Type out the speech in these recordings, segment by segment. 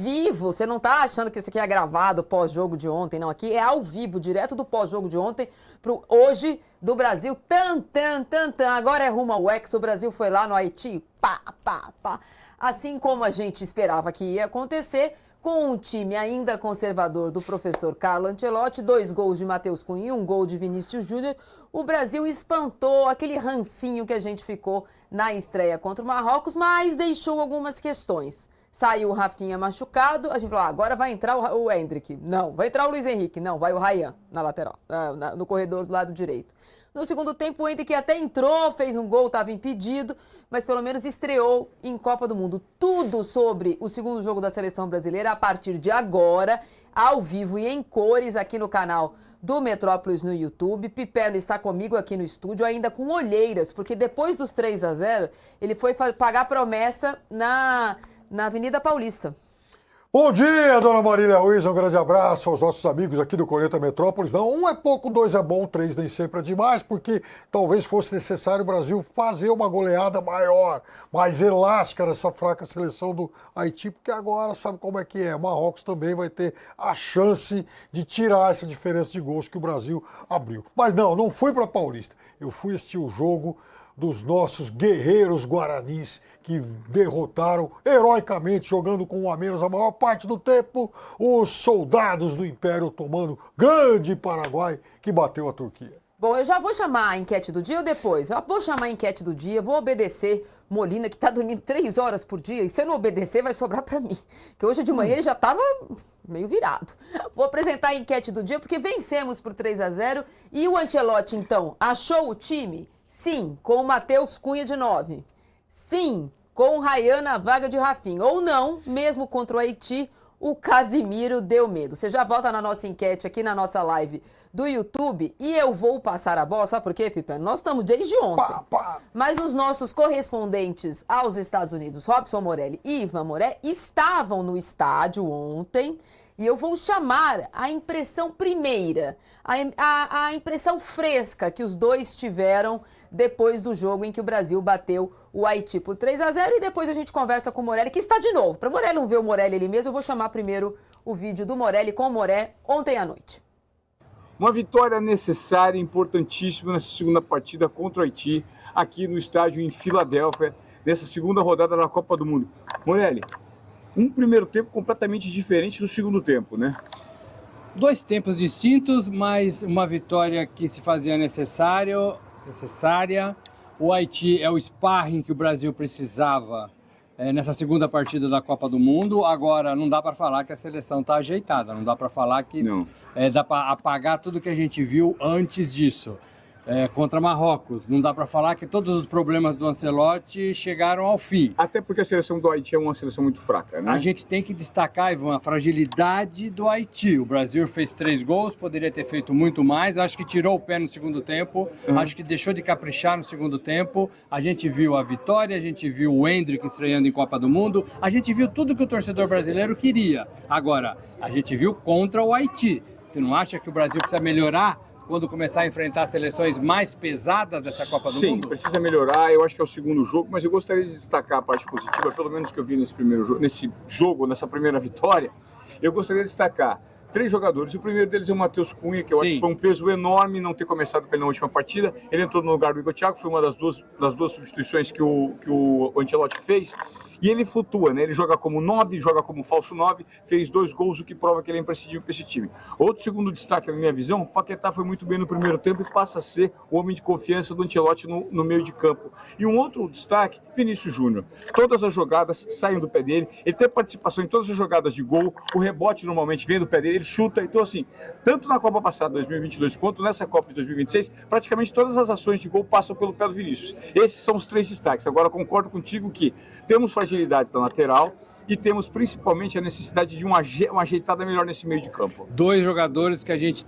vivo, você não tá achando que isso aqui é gravado pós-jogo de ontem, não. Aqui é ao vivo, direto do pós-jogo de ontem pro hoje do Brasil. Agora é rumo ao Hexa, o Brasil foi lá no Haiti, pá. Assim como a gente esperava que ia acontecer, com um time ainda conservador do professor Carlo Ancelotti, 2 gols de Matheus Cunha e 1 gol de Vinícius Júnior, o Brasil espantou aquele rancinho que a gente ficou na estreia contra o Marrocos, mas deixou algumas questões. Saiu o Rafinha machucado, a gente falou, agora vai entrar o Endrick. Não, vai entrar o Luiz Henrique. Não, vai o Ryan na lateral, no corredor do lado direito. No segundo tempo, o Endrick até entrou, fez um gol, estava impedido, mas pelo menos estreou em Copa do Mundo. Tudo sobre o segundo jogo da seleção brasileira a partir de agora, ao vivo e em cores aqui no canal do Metrópolis no YouTube. Piperno está comigo aqui no estúdio, ainda com olheiras, porque depois dos 3-0, ele foi pagar promessa na Avenida Paulista. Bom dia, dona Marília Ruiz, um grande abraço aos nossos amigos aqui do Corneta Metrópolis. Não, 1 é pouco, 2 é bom, 3 nem sempre é demais, porque talvez fosse necessário o Brasil fazer uma goleada maior, mais elástica nessa fraca seleção do Haiti, porque agora sabe como é que é, Marrocos também vai ter a chance de tirar essa diferença de gols que o Brasil abriu. Mas não fui para Paulista, eu fui assistir o jogo dos nossos guerreiros guaranis que derrotaram heroicamente, jogando com 1 a menos a maior parte do tempo, os soldados do Império Otomano, grande Paraguai, que bateu a Turquia. Bom, eu já vou chamar a enquete do dia ou depois? Eu vou chamar a enquete do dia, vou obedecer Molina, que tá dormindo 3 horas por dia, e se eu não obedecer, vai sobrar pra mim. Que hoje de manhã ele já tava meio virado. Vou apresentar a enquete do dia, porque vencemos por 3-0. E o Ancelotti, então, achou o time? Sim, com o Matheus Cunha de 9. Sim, com o Ryan na vaga de Rafinha. Ou não, mesmo contra o Haiti, o Casimiro deu medo. Você já volta na nossa enquete aqui na nossa live do YouTube e eu vou passar a bola. Sabe por quê, Pipa? Nós estamos desde ontem. Mas os nossos correspondentes aos Estados Unidos, Robson Morelli e Ivan Moré, estavam no estádio ontem. E eu vou chamar a impressão primeira, a impressão fresca que os dois tiveram depois do jogo em que o Brasil bateu o Haiti por 3-0. E depois a gente conversa com o Morelli, que está de novo. Para o Morelli não ver o Morelli ele mesmo, eu vou chamar primeiro o vídeo do Morelli com o Moré ontem à noite. Uma vitória necessária e importantíssima nessa segunda partida contra o Haiti, aqui no estádio em Filadélfia, nessa segunda rodada da Copa do Mundo. Morelli, um primeiro tempo completamente diferente do segundo tempo, né? 2 tempos distintos, mas uma vitória que se fazia necessária. O Haiti é o sparring que o Brasil precisava nessa segunda partida da Copa do Mundo. Agora, não dá para falar que a seleção está ajeitada, não dá para falar que dá para apagar tudo que a gente viu antes disso. Contra Marrocos. Não dá para falar que todos os problemas do Ancelotti chegaram ao fim. Até porque a seleção do Haiti é uma seleção muito fraca, né? A gente tem que destacar, Ivan, a fragilidade do Haiti. O Brasil fez 3 gols, poderia ter feito muito mais. Acho que tirou o pé no segundo tempo. Acho que deixou de caprichar no segundo tempo. A gente viu a vitória, a gente viu o Endrick estreando em Copa do Mundo. A gente viu tudo que o torcedor brasileiro queria. Agora, a gente viu contra o Haiti. Você não acha que o Brasil precisa melhorar quando começar a enfrentar seleções mais pesadas dessa Copa do Mundo? Sim, precisa melhorar. Eu acho que é o segundo jogo, mas eu gostaria de destacar a parte positiva, pelo menos que eu vi nesse jogo, nessa primeira vitória. Eu gostaria de destacar 3 jogadores. O primeiro deles é o Matheus Cunha, que eu acho que foi um peso enorme não ter começado pela última partida. Ele entrou no lugar do Igor Thiago, foi uma das duas substituições que o Ancelotti fez. E ele flutua, né? Ele joga como 9, joga como falso 9, fez 2 gols, o que prova que ele é imprescindível para esse time. Outro segundo destaque, na minha visão, o Paquetá foi muito bem no primeiro tempo e passa a ser o homem de confiança do Ancelotti no meio de campo. E um outro destaque, Vinícius Júnior. Todas as jogadas saem do pé dele, ele tem participação em todas as jogadas de gol, o rebote normalmente vem do pé dele, ele chuta. Então, assim, tanto na Copa passada, 2022, quanto nessa Copa de 2026, praticamente todas as ações de gol passam pelo pé do Vinícius. Esses são os 3 destaques. Agora, concordo contigo que temos fragilidades na lateral e temos principalmente a necessidade de uma ajeitada melhor nesse meio de campo. 2 jogadores que a gente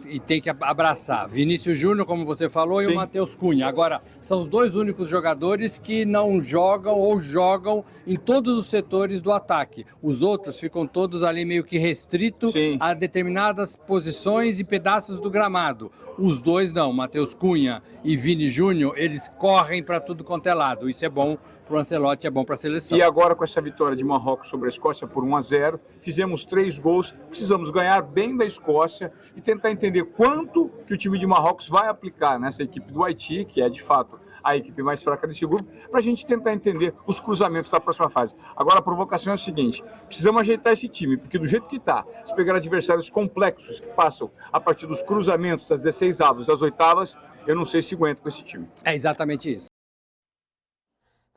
e tem que abraçar. Vinícius Júnior, como você falou, e o Matheus Cunha. Agora, são os 2 únicos jogadores que não jogam ou jogam em todos os setores do ataque. Os outros ficam todos ali meio que restritos a determinadas posições e pedaços do gramado. Os 2 não, Matheus Cunha e Vini Júnior, eles correm para tudo quanto é lado. Isso é bom para o Ancelotti, é bom para a seleção. E agora com essa vitória de Marrocos sobre a Escócia por 1-0, fizemos 3 gols, precisamos ganhar bem da Escócia e tentar entender quanto que o time de Marrocos vai aplicar nessa equipe do Haiti, que é de fato a equipe mais fraca desse grupo, para a gente tentar entender os cruzamentos da próxima fase. Agora a provocação é o seguinte, precisamos ajeitar esse time, porque do jeito que está, se pegar adversários complexos que passam a partir dos cruzamentos das 16 avos, das oitavas, eu não sei se aguento com esse time. É exatamente isso.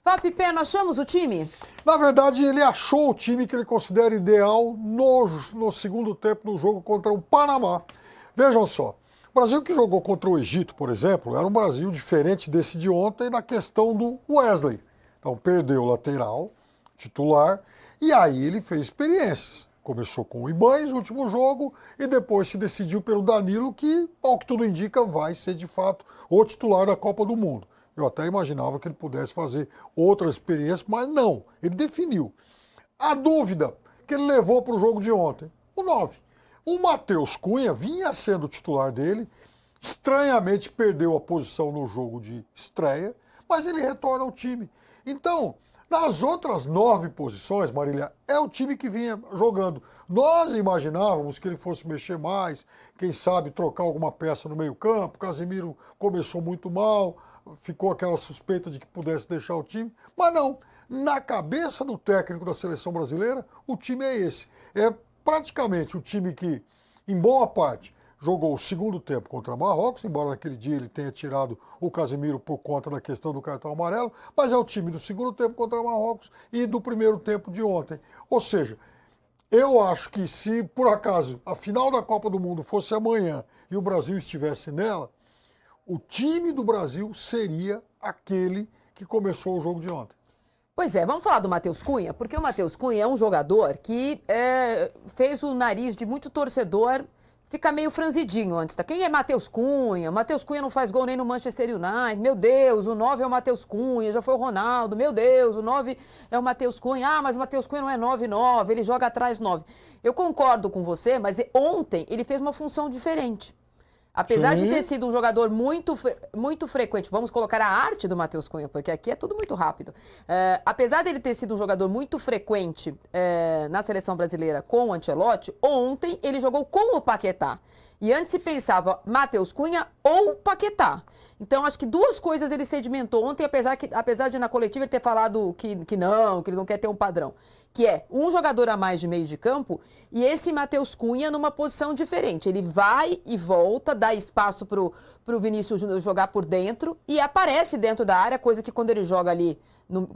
Fábio Pena, achamos o time? Na verdade, ele achou o time que ele considera ideal no segundo tempo do jogo contra o Panamá. Vejam só, o Brasil que jogou contra o Egito, por exemplo, era um Brasil diferente desse de ontem na questão do Wesley. Então, perdeu o lateral, titular, e aí ele fez experiências. Começou com o Ibañez no último jogo e depois se decidiu pelo Danilo, que, ao que tudo indica, vai ser de fato o titular da Copa do Mundo. Eu até imaginava que ele pudesse fazer outras experiências, mas não, ele definiu. A dúvida que ele levou para o jogo de ontem, o 9. O Matheus Cunha vinha sendo o titular dele, estranhamente perdeu a posição no jogo de estreia, mas ele retorna ao time. Então, nas outras 9 posições, Marília, é o time que vinha jogando. Nós imaginávamos que ele fosse mexer mais, quem sabe trocar alguma peça no meio-campo. Casemiro começou muito mal, ficou aquela suspeita de que pudesse deixar o time, mas não. Na cabeça do técnico da seleção brasileira, o time é esse. É praticamente o time que, em boa parte, jogou o segundo tempo contra Marrocos, embora naquele dia ele tenha tirado o Casemiro por conta da questão do cartão amarelo, mas é o time do segundo tempo contra Marrocos e do primeiro tempo de ontem. Ou seja, eu acho que se por acaso a final da Copa do Mundo fosse amanhã e o Brasil estivesse nela, o time do Brasil seria aquele que começou o jogo de ontem. Pois é, vamos falar do Matheus Cunha, porque o Matheus Cunha é um jogador que fez o nariz de muito torcedor ficar meio franzidinho antes. Tá? Quem é Matheus Cunha? Matheus Cunha não faz gol nem no Manchester United. Meu Deus, o 9 é o Matheus Cunha, já foi o Ronaldo. Meu Deus, o 9 é o Matheus Cunha. Ah, mas o Matheus Cunha não é 9-9, ele joga atrás 9. Eu concordo com você, mas ontem ele fez uma função diferente. Apesar de ter sido um jogador muito frequente, vamos colocar a arte do Matheus Cunha, porque aqui é tudo muito rápido. Apesar dele ter sido um jogador muito frequente na seleção brasileira com o Ancelotti, ontem ele jogou com o Paquetá. E antes se pensava Matheus Cunha ou Paquetá. Então, acho que 2 coisas ele sedimentou ontem, apesar de na coletiva ele ter falado que ele não quer ter um padrão. Que é um jogador a mais de meio de campo e esse Matheus Cunha numa posição diferente. Ele vai e volta, dá espaço pro Vinícius Júnior jogar por dentro e aparece dentro da área, coisa que quando ele joga ali,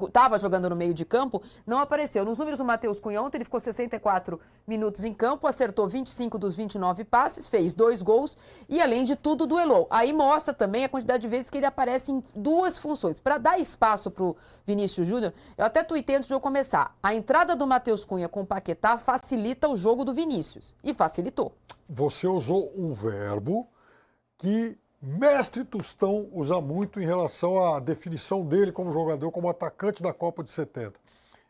estava jogando no meio de campo, não apareceu. Nos números do Matheus Cunha ontem, ele ficou 64 minutos em campo, acertou 25 dos 29 passes, fez 2 gols e, além de tudo, duelou. Aí mostra também a quantidade de vezes que ele aparece em 2 funções. Para dar espaço para o Vinícius Júnior, eu até tuitei antes de eu começar. A entrada do Matheus Cunha com o Paquetá facilita o jogo do Vinícius. E facilitou. Você usou um verbo que Mestre Tostão usa muito em relação à definição dele como jogador, como atacante da Copa de 70.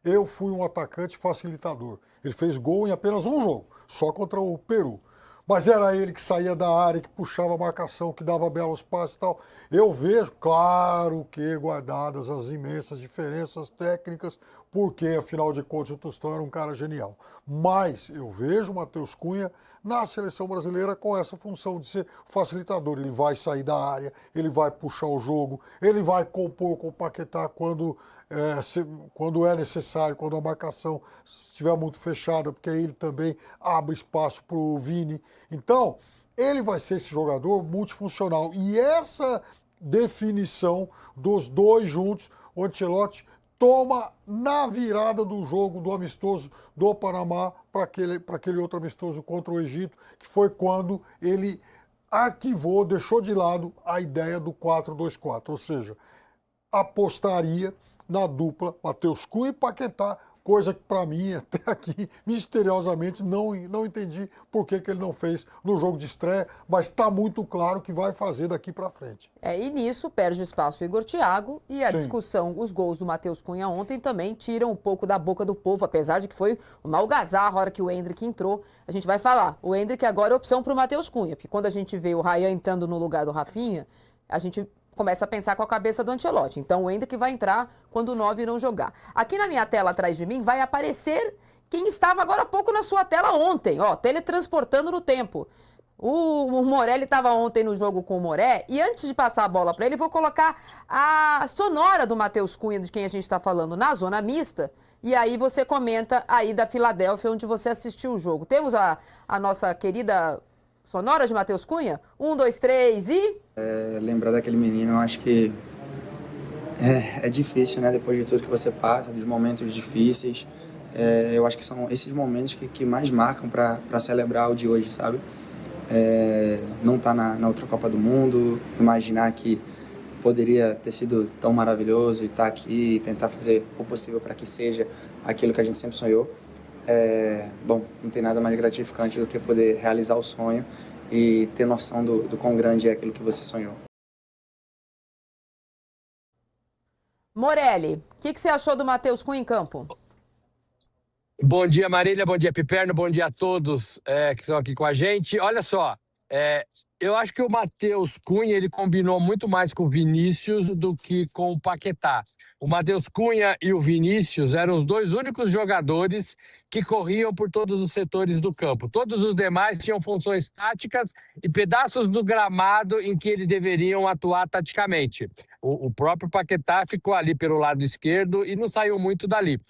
Eu fui um atacante facilitador. Ele fez gol em apenas um jogo, só contra o Peru. Mas era ele que saía da área, que puxava a marcação, que dava belos passes e tal. Eu vejo, claro que guardadas as imensas diferenças técnicas, porque, afinal de contas, o Tostão era um cara genial. Mas eu vejo o Matheus Cunha na seleção brasileira com essa função de ser facilitador. Ele vai sair da área, ele vai puxar o jogo, ele vai compor com o Paquetá quando é necessário, quando a marcação estiver muito fechada, porque aí ele também abre espaço para o Vini. Então, ele vai ser esse jogador multifuncional. E essa definição dos 2 juntos, o Ancelotti toma na virada do jogo do amistoso do Panamá para aquele outro amistoso contra o Egito, que foi quando ele arquivou, deixou de lado a ideia do 4-2-4, ou seja, apostaria na dupla Matheus Cunha e Paquetá, coisa que para mim até aqui misteriosamente não entendi por que ele não fez no jogo de estreia, mas está muito claro que vai fazer daqui para frente. E nisso perde espaço o Igor Thiago e a Sim. discussão, os gols do Matheus Cunha ontem também tiram um pouco da boca do povo, apesar de que foi uma algazarra a hora que o Endrick entrou. A gente vai falar, o Endrick agora é opção para o Matheus Cunha, porque quando a gente vê o Ryan entrando no lugar do Rafinha, a gente começa a pensar com a cabeça do Ancelotti. Então o Endrick vai entrar quando o 9 não jogar. Aqui na minha tela atrás de mim vai aparecer quem estava agora há pouco na sua tela ontem, ó, teletransportando no tempo. O Morelli estava ontem no jogo com o Moré, e antes de passar a bola para ele, vou colocar a sonora do Matheus Cunha, de quem a gente está falando, na zona mista, e aí você comenta aí da Filadélfia, onde você assistiu o jogo. Temos a nossa querida sonora de Matheus Cunha? 1, 2, 3 e... Lembrar daquele menino, eu acho que é difícil, né? Depois de tudo que você passa, dos momentos difíceis, eu acho que são esses momentos que mais marcam para celebrar o de hoje, sabe? Não estar na outra Copa do Mundo, imaginar que poderia ter sido tão maravilhoso e estar aqui e tentar fazer o possível para que seja aquilo que a gente sempre sonhou. Bom, não tem nada mais gratificante do que poder realizar o sonho e ter noção do quão grande é aquilo que você sonhou. Morelli, o que você achou do Matheus Cunha em campo? Bom dia, Marília. Bom dia, Piperno. Bom dia a todos que estão aqui com a gente. Olha só, eu acho que o Matheus Cunha ele combinou muito mais com o Vinícius do que com o Paquetá. O Matheus Cunha e o Vinícius eram os dois únicos jogadores que corriam por todos os setores do campo. Todos os demais tinham funções táticas e pedaços do gramado em que eles deveriam atuar taticamente. O próprio Paquetá ficou ali pelo lado esquerdo e não saiu muito dali.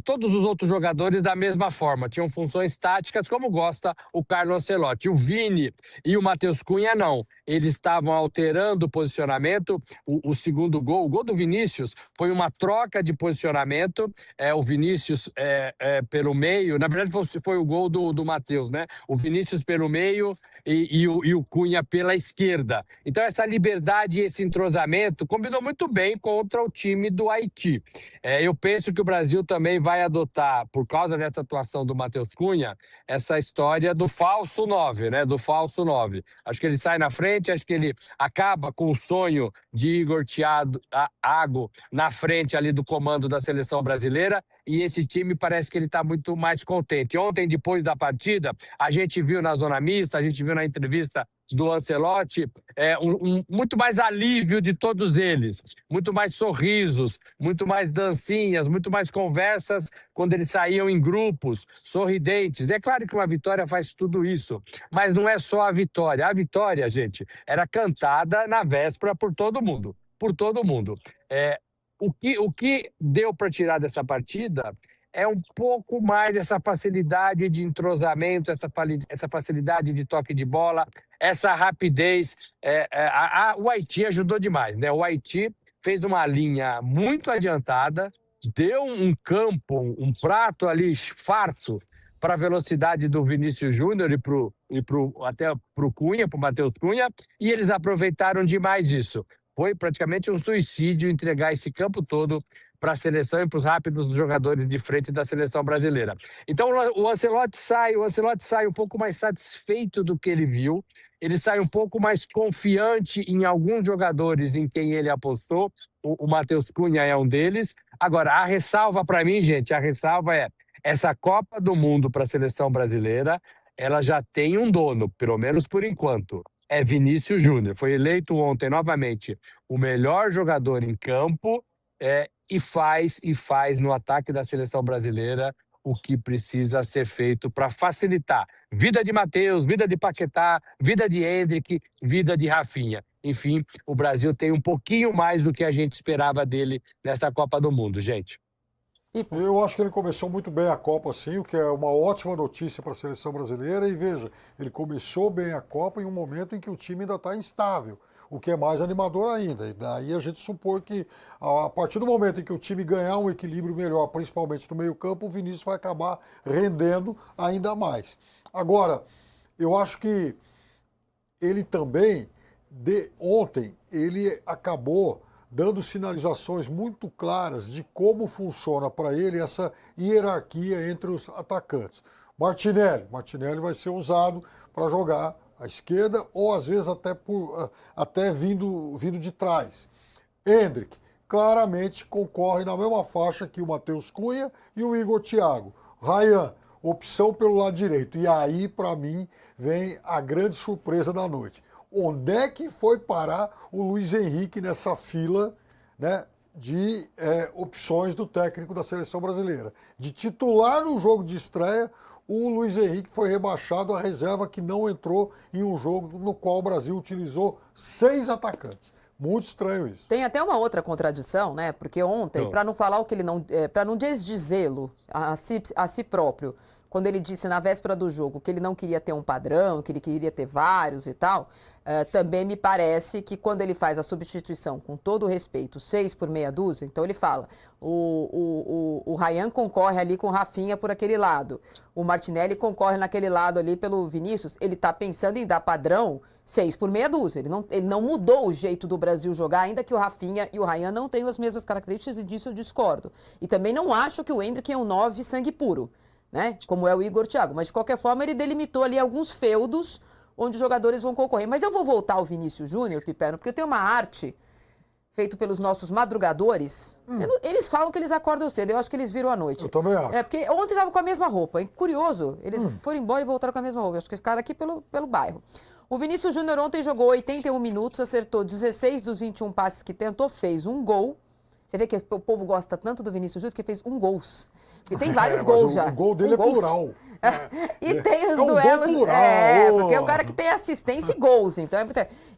Todos os outros jogadores da mesma forma, tinham funções táticas, como gosta o Carlo Ancelotti. O Vini e o Matheus Cunha não. Eles estavam alterando o posicionamento. O segundo gol, o gol do Vinícius, foi uma troca de posicionamento. O Vinícius pelo meio, na verdade foi o gol do Matheus, né? O Vinícius pelo meio e o Cunha pela esquerda. Então essa liberdade e esse entrosamento combinou muito bem contra o time do Haiti. Eu penso que o Brasil também vai adotar, por causa dessa atuação do Matheus Cunha, essa história do falso 9, né? Do falso 9. Acho que ele sai na frente, acho que ele acaba com o sonho de Igor Thiago na frente ali do comando da seleção brasileira, e esse time parece que ele está muito mais contente. Ontem, depois da partida, a gente viu na zona mista, a gente viu na entrevista do Ancelotti, muito mais alívio de todos eles, muito mais sorrisos, muito mais dancinhas, muito mais conversas quando eles saíam em grupos, sorridentes. É claro que uma vitória faz tudo isso, mas não é só a vitória. A vitória, gente, era cantada na véspera por todo mundo, por todo mundo. O que deu para tirar dessa partida é um pouco mais dessa facilidade de entrosamento, essa facilidade de toque de bola, essa rapidez. O Haiti ajudou demais, né? O Haiti fez uma linha muito adiantada, deu um campo, um prato ali farto para a velocidade do Vinícius Júnior até para o Cunha, para o Matheus Cunha, e eles aproveitaram demais isso. Foi praticamente um suicídio entregar esse campo todo para a seleção e para os rápidos jogadores de frente da seleção brasileira. Então o Ancelotti sai um pouco mais satisfeito do que ele viu, ele sai um pouco mais confiante em alguns jogadores em quem ele apostou, o Matheus Cunha é um deles. Agora, a ressalva para mim, gente, a ressalva é essa Copa do Mundo para a seleção brasileira, ela já tem um dono, pelo menos por enquanto. É Vinícius Júnior. Foi eleito ontem novamente o melhor jogador em campo e faz no ataque da seleção brasileira o que precisa ser feito para facilitar vida de Matheus, vida de Paquetá, vida de Endrick, vida de Rafinha. Enfim, o Brasil tem um pouquinho mais do que a gente esperava dele nessa Copa do Mundo, gente. Eu acho que ele começou muito bem a Copa, sim, o que é uma ótima notícia para a seleção brasileira. E veja, ele começou bem a Copa em um momento em que o time ainda está instável, o que é mais animador ainda. E daí a gente supõe que a partir do momento em que o time ganhar um equilíbrio melhor, principalmente no meio-campo, o Vinícius vai acabar rendendo ainda mais. Agora, eu acho que ele também, ontem, ele acabou dando sinalizações muito claras de como funciona para ele essa hierarquia entre os atacantes. Martinelli vai ser usado para jogar à esquerda ou às vezes até vindo de trás. Endrick claramente concorre na mesma faixa que o Matheus Cunha e o Igor Thiago. Ryan, opção pelo lado direito. E aí, para mim, vem a grande surpresa da noite. onde é que foi parar o Luiz Henrique nessa fila, né, de opções do técnico da seleção brasileira. De titular no jogo de estreia, o Luiz Henrique foi rebaixado à reserva que não entrou em um jogo no qual o Brasil utilizou 6 atacantes. Muito estranho isso. Tem até uma outra contradição, né? Porque ontem, para não falar o que ele não... para não desdizê-lo a si próprio, quando ele disse na véspera do jogo que ele não queria ter um padrão, que ele queria ter vários e tal, também me parece que quando ele faz a substituição, com todo o respeito, 6 por meia dúzia, então ele fala, o Ryan concorre ali com o Rafinha por aquele lado, o Martinelli concorre naquele lado ali pelo Vinícius, ele está pensando em dar padrão 6 por meia dúzia, ele não mudou o jeito do Brasil jogar, ainda que o Rafinha e o Ryan não tenham as mesmas características, e disso eu discordo. E também não acho que o Endrick é um 9 sangue puro, né? Como é o Igor Thiago, mas de qualquer forma ele delimitou ali alguns feudos onde os jogadores vão concorrer. Mas eu vou voltar ao Vinícius Júnior, Piperno, porque eu tenho uma arte feita pelos nossos madrugadores. Eles falam que eles acordam cedo, eu acho que eles viram à noite. Eu também acho. Porque ontem estavam com a mesma roupa, hein? Curioso, eles foram embora e voltaram com a mesma roupa. Acho que ficaram aqui pelo bairro. O Vinícius Júnior ontem jogou 81 minutos, acertou 16 dos 21 passes que tentou, fez um gol. Você vê que o povo gosta tanto do Vinícius Júnior que fez um gol. Porque tem vários gols já. O gol dele é plural. E tem os um duelos. Gol plural. Porque é o cara que tem assistência e gols. Então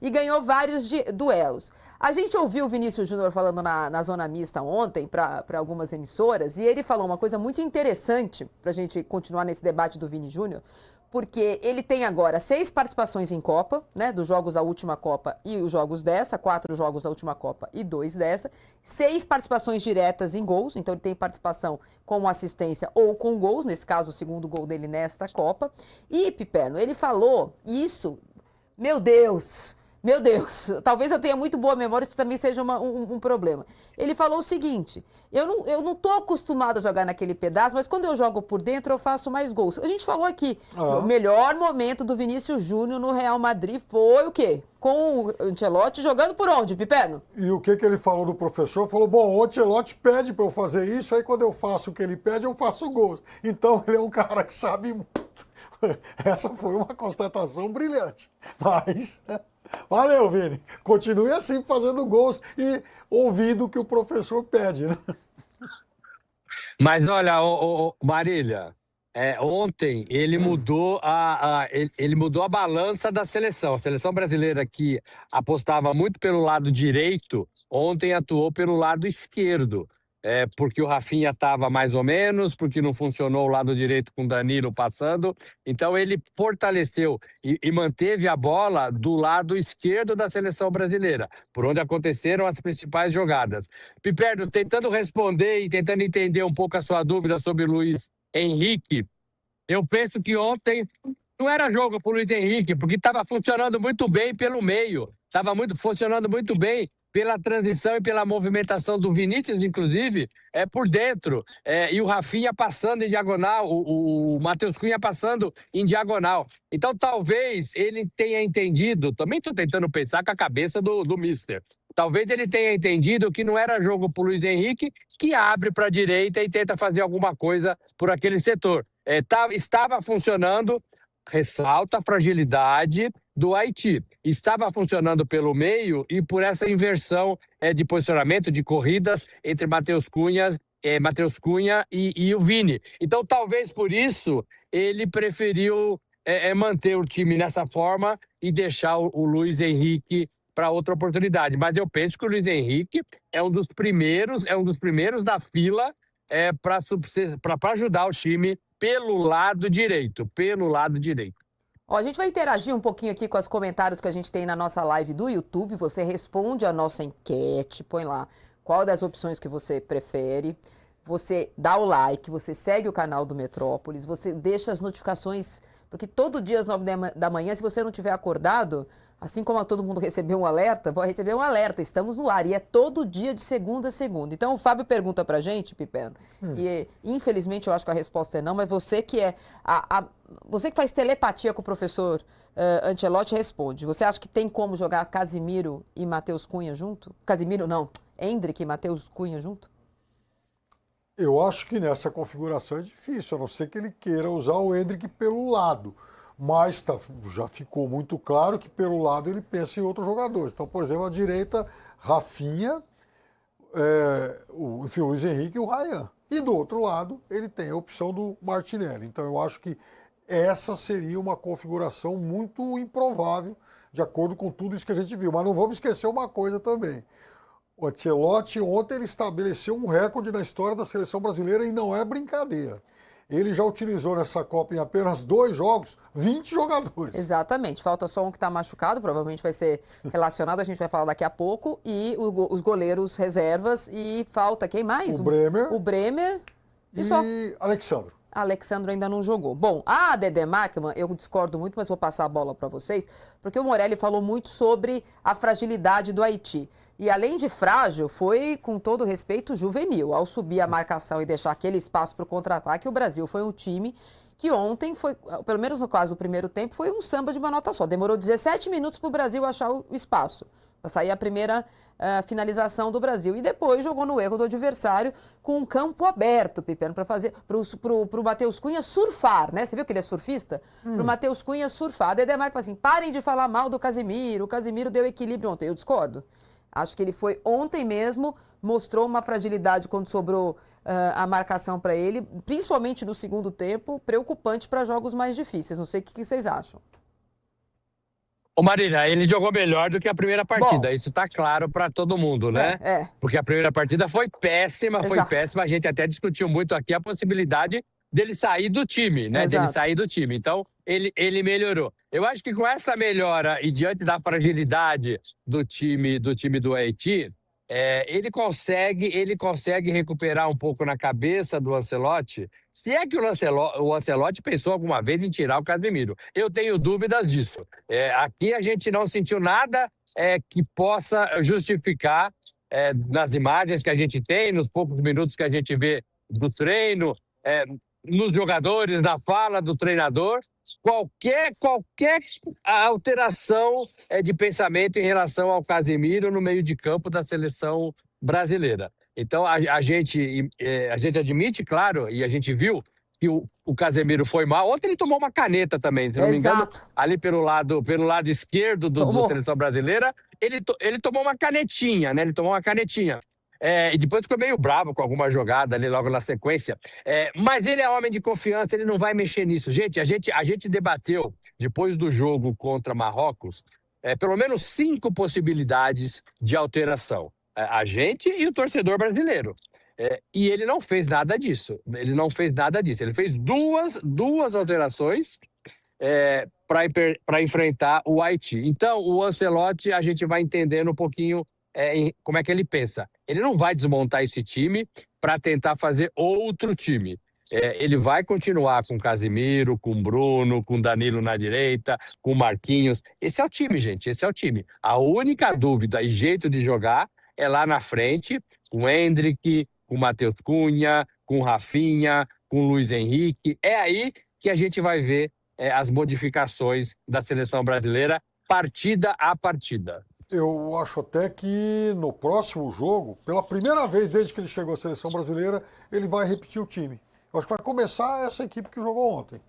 e ganhou vários duelos. A gente ouviu o Vinícius Júnior falando na Zona Mista ontem para algumas emissoras, e ele falou uma coisa muito interessante para a gente continuar nesse debate do Vini Júnior, porque ele tem agora 6 participações em Copa, né, dos jogos da última Copa e os jogos dessa, 4 jogos da última Copa e 2 dessa, 6 participações diretas em gols, então ele tem participação com assistência ou com gols, nesse caso o segundo gol dele nesta Copa. E, Piperno, ele falou isso, meu Deus, talvez eu tenha muito boa memória, isso também seja um problema. Ele falou o seguinte, eu não tô acostumado a jogar naquele pedaço, mas quando eu jogo por dentro eu faço mais gols. A gente falou aqui, o melhor momento do Vinícius Júnior no Real Madrid foi o quê? Com o Ancelotti jogando por onde, Piperno? E o que ele falou do professor? Falou, bom, o Ancelotti pede para eu fazer isso, aí quando eu faço o que ele pede, eu faço gols. Então ele é um cara que sabe muito. Essa foi uma constatação brilhante. Mas... valeu, Vini. Continue assim, fazendo gols e ouvindo o que o professor pede, né? Mas olha, Marília, ontem ele mudou ele mudou a balança da seleção. A seleção brasileira, que apostava muito pelo lado direito, ontem atuou pelo lado esquerdo. Porque o Rafinha estava mais ou menos, porque não funcionou o lado direito com o Danilo passando. Então ele fortaleceu e manteve a bola do lado esquerdo da seleção brasileira, por onde aconteceram as principais jogadas. Piperno, tentando responder e tentando entender um pouco a sua dúvida sobre o Luiz Henrique, eu penso que ontem não era jogo para o Luiz Henrique, porque estava funcionando muito bem pelo meio, estava funcionando muito bem pela transição e pela movimentação do Vinícius, inclusive, por dentro. E o Rafinha passando em diagonal, o Matheus Cunha passando em diagonal. Então, talvez ele tenha entendido, também estou tentando pensar com a cabeça do Mister, talvez ele tenha entendido que não era jogo para o Luiz Henrique, que abre para a direita e tenta fazer alguma coisa por aquele setor. Estava funcionando, ressalta a fragilidade do Haiti. Estava funcionando pelo meio e por essa inversão de posicionamento, de corridas entre Matheus Cunha e o Vini. Então, talvez por isso, ele preferiu manter o time nessa forma e deixar o Luiz Henrique para outra oportunidade. Mas eu penso que o Luiz Henrique é um dos primeiros da fila para ajudar o time pelo lado direito. Ó, a gente vai interagir um pouquinho aqui com os comentários que a gente tem na nossa live do YouTube. Você responde a nossa enquete, põe lá qual das opções que você prefere. Você dá o like, você segue o canal do Metrópolis, você deixa as notificações, porque todo dia às 9 da manhã, se você não tiver acordado, assim como todo mundo recebeu um alerta, vai receber um alerta, estamos no ar, e é todo dia de segunda a segunda. Então o Fábio pergunta pra gente, Piperno, e infelizmente eu acho que a resposta é não, mas você que você que faz telepatia com o professor Ancelotti responde. Você acha que tem como jogar Casimiro e Matheus Cunha junto? Casimiro não, Endrick e Matheus Cunha junto? Eu acho que nessa configuração é difícil, a não ser que ele queira usar o Endrick pelo lado. mas já ficou muito claro que pelo lado ele pensa em outros jogadores. Então, por exemplo, à direita, Rafinha, o Luiz Henrique e o Ryan. E do outro lado, ele tem a opção do Martinelli. Então, eu acho que essa seria uma configuração muito improvável, de acordo com tudo isso que a gente viu. Mas não vamos esquecer uma coisa também. O Ancelotti ontem ele estabeleceu um recorde na história da seleção brasileira e não é brincadeira. Ele já utilizou nessa Copa em apenas 2 jogos, 20 jogadores. Exatamente. Falta só um que está machucado, provavelmente vai ser relacionado, a gente vai falar daqui a pouco. E os goleiros reservas. E falta quem mais? O Bremer. O Bremer. E só. Alexandro. Alexandro ainda não jogou. Bom, a Dedé Markmann, eu discordo muito, mas vou passar a bola para vocês, porque o Morelli falou muito sobre a fragilidade do Haiti. E além de frágil, foi, com todo respeito, juvenil. Ao subir a marcação e deixar aquele espaço para o contra-ataque, o Brasil foi um time que ontem foi, pelo menos no caso do primeiro tempo, foi um samba de uma nota só. Demorou 17 minutos para o Brasil achar o espaço, para sair a primeira finalização do Brasil. E depois jogou no erro do adversário com um campo aberto, Pipeno, para fazer pro Matheus Cunha surfar, né? Você viu que ele é surfista? Pro Matheus Cunha surfar. A Dedé Marques assim, parem de falar mal do Casemiro, o Casemiro deu equilíbrio ontem. Eu discordo. Acho que ele foi ontem mesmo, mostrou uma fragilidade quando sobrou a marcação para ele, principalmente no segundo tempo, preocupante para jogos mais difíceis. Não sei o que vocês acham. Ô Marília, ele jogou melhor do que a primeira partida. Bom, isso tá claro para todo mundo, né? Porque a primeira partida foi péssima, Exato. A gente até discutiu muito aqui a possibilidade dele sair do time, né? Exato. Dele sair do time. Então, ele melhorou. Eu acho que com essa melhora e diante da fragilidade do time do Haiti, ele consegue recuperar um pouco na cabeça do Ancelotti. Se é que o Ancelotti pensou alguma vez em tirar o Casemiro. Eu tenho dúvidas disso. Aqui a gente não sentiu nada que possa justificar, nas imagens que a gente tem, nos poucos minutos que a gente vê do treino, nos jogadores, na fala do treinador, qualquer alteração de pensamento em relação ao Casemiro no meio de campo da seleção brasileira. Então, a gente admite, claro, e a gente viu que o Casemiro foi mal. Ontem ele tomou uma caneta também, se não me engano, ali pelo lado esquerdo da seleção brasileira, ele tomou uma canetinha, né? Ele tomou uma canetinha. E depois ficou meio bravo com alguma jogada ali logo na sequência. Mas ele é homem de confiança, ele não vai mexer nisso. Gente, a gente debateu, depois do jogo contra Marrocos, pelo menos 5 possibilidades de alteração. A gente e o torcedor brasileiro. E ele não fez nada disso. Ele fez duas alterações para enfrentar o Haiti. Então, o Ancelotti, a gente vai entendendo um pouquinho como é que ele pensa. Ele não vai desmontar esse time para tentar fazer outro time. Ele vai continuar com o Casemiro, com o Bruno, com o Danilo na direita, com o Marquinhos. Esse é o time, gente, esse é o time. A única dúvida e jeito de jogar é lá na frente, com o Endrick, com o Matheus Cunha, com o Rafinha, com o Luiz Henrique. É aí que a gente vai ver as modificações da seleção brasileira, partida a partida. Eu acho até que no próximo jogo, pela primeira vez desde que ele chegou à seleção brasileira, ele vai repetir o time. Eu acho que vai começar essa equipe que jogou ontem.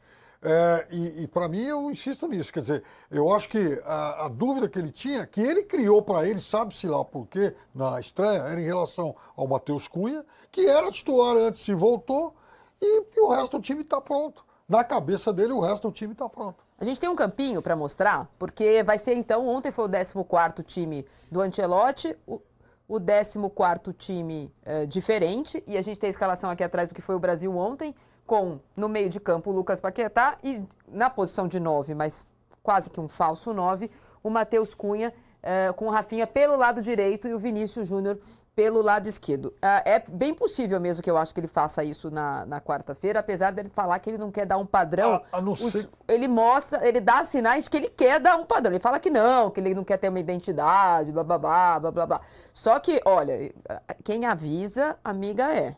E para mim, eu insisto nisso. Quer dizer, eu acho que a dúvida que ele tinha, que ele criou para ele, sabe-se lá por quê, na estreia, era em relação ao Matheus Cunha, que era titular antes e voltou, e o resto do time está pronto. Na cabeça dele, o resto do time está pronto. A gente tem um campinho para mostrar, porque vai ser então, ontem foi o 14º time do Ancelotti, o 14º time diferente, e a gente tem a escalação aqui atrás do que foi o Brasil ontem, com no meio de campo o Lucas Paquetá e na posição de 9, mas quase que um falso 9, o Matheus Cunha com o Rafinha pelo lado direito e o Vinícius Júnior pelo lado esquerdo. É bem possível mesmo que eu acho que ele faça isso na quarta-feira, apesar dele falar que ele não quer dar um padrão. Ele dá sinais de que ele quer dar um padrão. Ele fala que ele não quer ter uma identidade, blá, blá, blá, blá, blá, blá. Só que, olha, quem avisa, amiga é.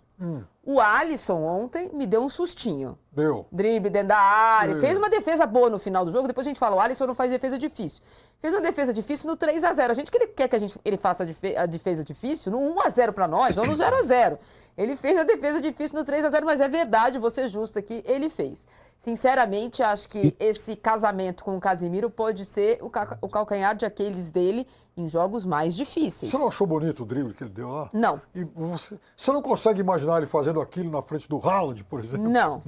O Alisson ontem me deu um sustinho. Deu. Drible dentro da área. Fez uma defesa boa no final do jogo. Depois a gente fala, o Alisson não faz defesa difícil. Fez uma defesa difícil no 3-0. A gente quer que ele faça a defesa difícil no 1-0 para nós ou no 0-0. Ele fez a defesa difícil no 3-0, mas é verdade, vou ser justo aqui, ele fez. Sinceramente, acho que esse casamento com o Casemiro pode ser o calcanhar de Aquiles dele em jogos mais difíceis. Você não achou bonito o drible que ele deu lá? Não. E você não consegue imaginar ele fazendo aquilo na frente do Haaland, por exemplo? Não.